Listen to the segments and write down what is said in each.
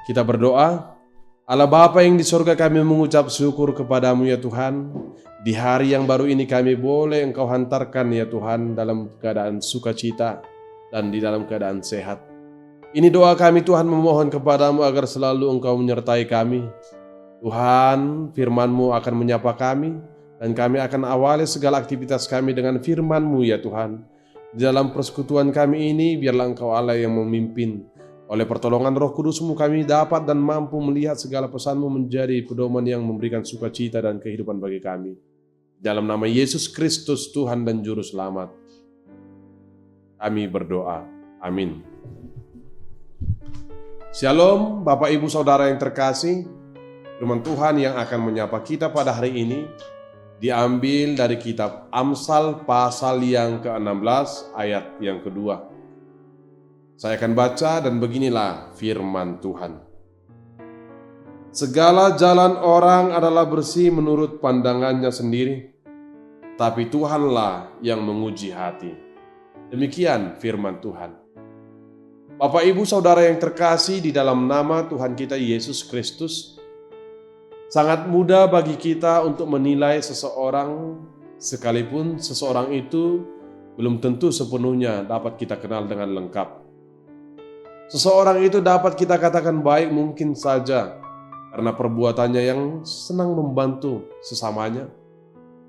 Kita berdoa. Allah Bapa yang di surga, kami mengucap syukur kepadamu ya Tuhan. Di hari yang baru ini kami boleh Engkau hantarkan ya Tuhan dalam keadaan sukacita dan di dalam keadaan sehat. Ini doa kami Tuhan, memohon kepadamu agar selalu Engkau menyertai kami. Tuhan, firman-Mu akan menyapa kami dan kami akan awali segala aktivitas kami dengan firman-Mu ya Tuhan. Di dalam persekutuan kami ini biarlah Engkau Allah yang memimpin. Oleh pertolongan Roh Kudus-Mu kami dapat dan mampu melihat segala pesan-Mu menjadi pedoman yang memberikan sukacita dan kehidupan bagi kami. Dalam nama Yesus Kristus Tuhan dan Juru Selamat, kami berdoa. Amin. Shalom Bapak Ibu Saudara yang terkasih. Firman Tuhan yang akan menyapa kita pada hari ini diambil dari kitab Amsal pasal yang ke-16 ayat yang kedua. Saya akan baca dan beginilah firman Tuhan. Segala jalan orang adalah bersih menurut pandangannya sendiri, tapi Tuhanlah yang menguji hati. Demikian firman Tuhan. Bapak Ibu Saudara yang terkasih, di dalam nama Tuhan kita Yesus Kristus, sangat mudah bagi kita untuk menilai seseorang, sekalipun seseorang itu belum tentu sepenuhnya dapat kita kenal dengan lengkap. Seseorang itu dapat kita katakan baik mungkin saja karena perbuatannya yang senang membantu sesamanya,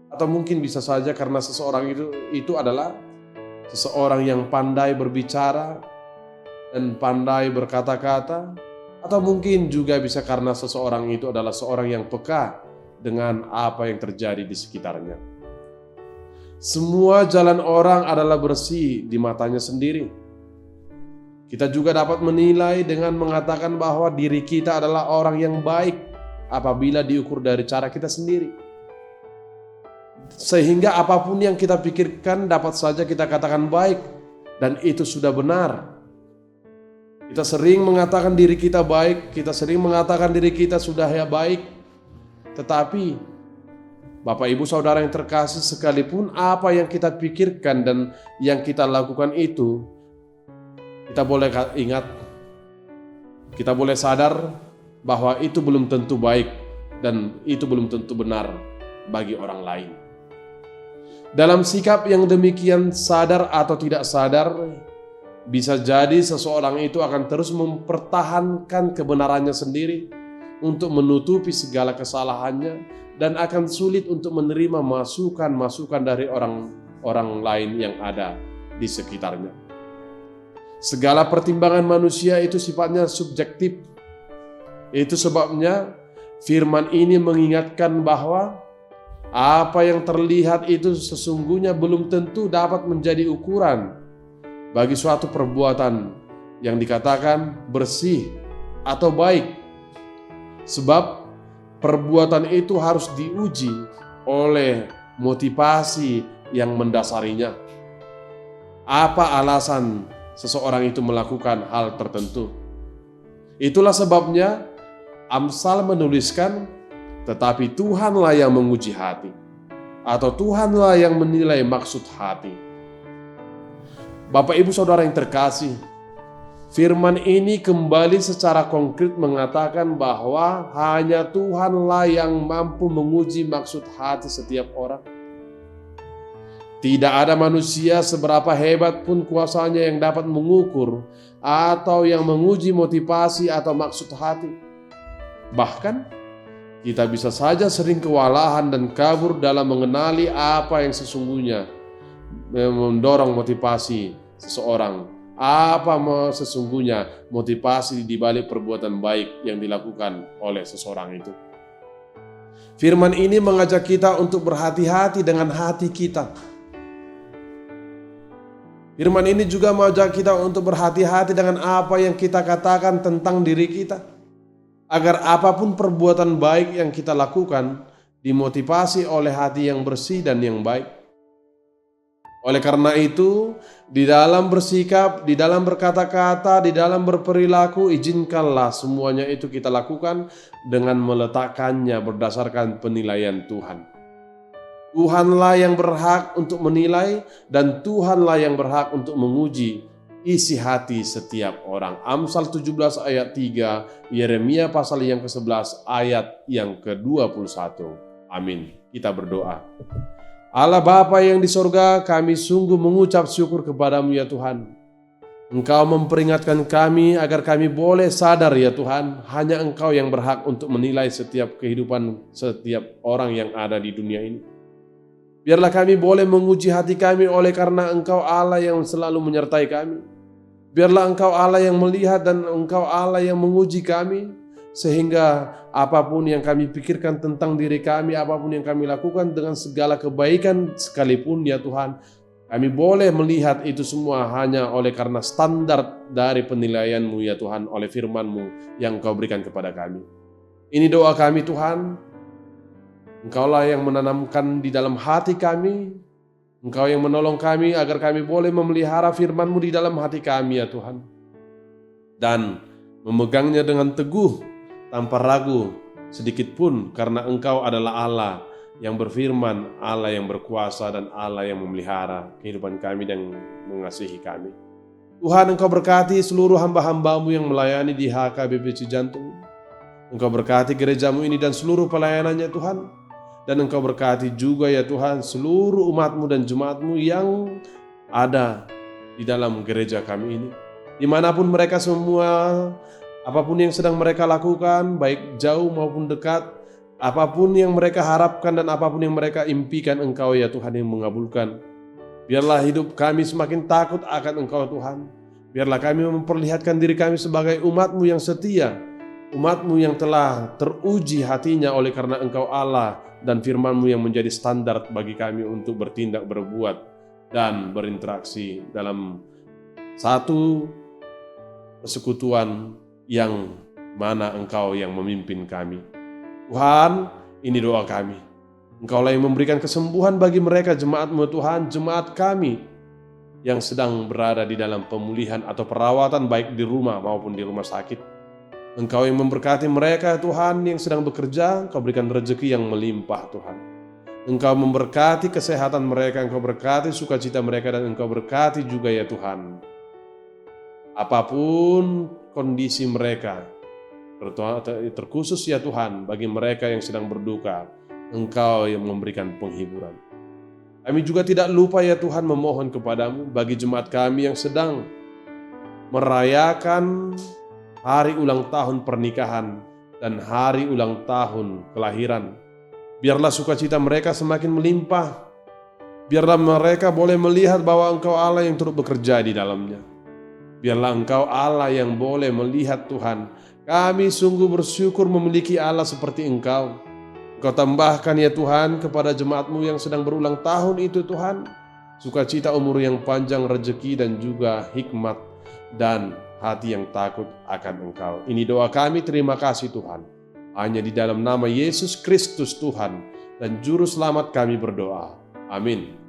atau mungkin bisa saja karena seseorang itu adalah seseorang yang pandai berbicara dan pandai berkata-kata, atau mungkin juga bisa karena seseorang itu adalah seorang yang peka dengan apa yang terjadi di sekitarnya. Semua jalan orang adalah bersih di matanya sendiri. Kita juga dapat menilai dengan mengatakan bahwa diri kita adalah orang yang baik apabila diukur dari cara kita sendiri. Sehingga apapun yang kita pikirkan dapat saja kita katakan baik, dan itu sudah benar. Kita sering mengatakan diri kita baik, kita sering mengatakan diri kita sudah ya baik. Tetapi Bapak Ibu Saudara yang terkasih, sekalipun apa yang kita pikirkan dan yang kita lakukan itu, kita boleh ingat, kita boleh sadar bahwa itu belum tentu baik dan itu belum tentu benar bagi orang lain. Dalam sikap yang demikian, sadar atau tidak sadar, bisa jadi seseorang itu akan terus mempertahankan kebenarannya sendiri untuk menutupi segala kesalahannya dan akan sulit untuk menerima masukan-masukan dari orang lain yang ada di sekitarnya. Segala pertimbangan manusia itu sifatnya subjektif. Itu sebabnya firman ini mengingatkan bahwa apa yang terlihat itu sesungguhnya belum tentu dapat menjadi ukuran bagi suatu perbuatan yang dikatakan bersih atau baik. Sebab perbuatan itu harus diuji oleh motivasi yang mendasarinya. Apa alasan seseorang itu melakukan hal tertentu? Itulah sebabnya Amsal menuliskan, tetapi Tuhanlah yang menguji hati, atau Tuhanlah yang menilai maksud hati. Bapak Ibu Saudara yang terkasih, firman ini kembali secara konkret mengatakan bahwa hanya Tuhanlah yang mampu menguji maksud hati setiap orang. Tidak ada manusia seberapa hebat pun kuasanya yang dapat mengukur atau yang menguji motivasi atau maksud hati. Bahkan, kita bisa saja sering kewalahan dan kabur dalam mengenali apa yang sesungguhnya mendorong motivasi seseorang. Apa sesungguhnya motivasi di balik perbuatan baik yang dilakukan oleh seseorang itu. Firman ini mengajak kita untuk berhati-hati dengan hati kita. Firman ini juga mengajak kita untuk berhati-hati dengan apa yang kita katakan tentang diri kita, agar apapun perbuatan baik yang kita lakukan dimotivasi oleh hati yang bersih dan yang baik. Oleh karena itu, di dalam bersikap, di dalam berkata-kata, di dalam berperilaku, izinkanlah semuanya itu kita lakukan dengan meletakkannya berdasarkan penilaian Tuhan. Tuhanlah yang berhak untuk menilai dan Tuhanlah yang berhak untuk menguji isi hati setiap orang. Amsal 17 ayat 3, Yeremia pasal yang ke-11 ayat yang ke-21. Amin. Kita berdoa. Allah Bapa yang di sorga, kami sungguh mengucap syukur kepadamu ya Tuhan. Engkau memperingatkan kami agar kami boleh sadar ya Tuhan, hanya Engkau yang berhak untuk menilai setiap kehidupan setiap orang yang ada di dunia ini. Biarlah kami boleh menguji hati kami oleh karena Engkau Allah yang selalu menyertai kami. Biarlah Engkau Allah yang melihat dan Engkau Allah yang menguji kami, sehingga apapun yang kami pikirkan tentang diri kami, apapun yang kami lakukan dengan segala kebaikan sekalipun ya Tuhan, kami boleh melihat itu semua hanya oleh karena standar dari penilaian-Mu ya Tuhan, oleh firman-Mu yang Engkau berikan kepada kami. Ini doa kami Tuhan, Engkaulah yang menanamkan di dalam hati kami, Engkau yang menolong kami agar kami boleh memelihara firman-Mu di dalam hati kami ya Tuhan. Dan memegangnya dengan teguh, tanpa ragu sedikit pun, karena Engkau adalah Allah yang berfirman, Allah yang berkuasa dan Allah yang memelihara kehidupan kami dan mengasihi kami. Tuhan, Engkau berkati seluruh hamba-hamba-Mu yang melayani di HKBP Cijantung. Engkau berkati gereja-Mu ini dan seluruh pelayanannya Tuhan. Dan Engkau berkati juga ya Tuhan seluruh umat-Mu dan jemaat-Mu yang ada di dalam gereja kami ini. Dimanapun mereka semua, apapun yang sedang mereka lakukan, baik jauh maupun dekat, apapun yang mereka harapkan dan apapun yang mereka impikan, Engkau ya Tuhan yang mengabulkan. Biarlah hidup kami semakin takut akan Engkau Tuhan. Biarlah kami memperlihatkan diri kami sebagai umat-Mu yang setia, umat-Mu yang telah teruji hatinya oleh karena Engkau Allah dan firman-Mu yang menjadi standar bagi kami untuk bertindak, berbuat, dan berinteraksi dalam satu persekutuan yang mana Engkau yang memimpin kami. Tuhan, ini doa kami. Engkaulah yang memberikan kesembuhan bagi mereka jemaat-Mu Tuhan, jemaat kami yang sedang berada di dalam pemulihan atau perawatan baik di rumah maupun di rumah sakit. Engkau yang memberkati mereka Tuhan yang sedang bekerja, Engkau berikan rezeki yang melimpah Tuhan. Engkau memberkati kesehatan mereka, Engkau berkati sukacita mereka, dan Engkau berkati juga ya Tuhan apapun kondisi mereka, terkhusus ya Tuhan bagi mereka yang sedang berduka, Engkau yang memberikan penghiburan. Kami juga tidak lupa ya Tuhan memohon kepadamu bagi jemaat kami yang sedang merayakan hari ulang tahun pernikahan dan hari ulang tahun kelahiran. Biarlah sukacita mereka semakin melimpah. Biarlah mereka boleh melihat bahwa Engkau Allah yang turut bekerja di dalamnya. Biarlah Engkau Allah yang boleh melihat Tuhan. Kami sungguh bersyukur memiliki Allah seperti Engkau. Engkau tambahkan ya Tuhan kepada jemaat-Mu yang sedang berulang tahun itu Tuhan, sukacita umur yang panjang, rezeki dan juga hikmat dan hati yang takut akan Engkau. Ini doa kami, terima kasih Tuhan. Hanya di dalam nama Yesus Kristus Tuhan dan Juru Selamat kami berdoa. Amin.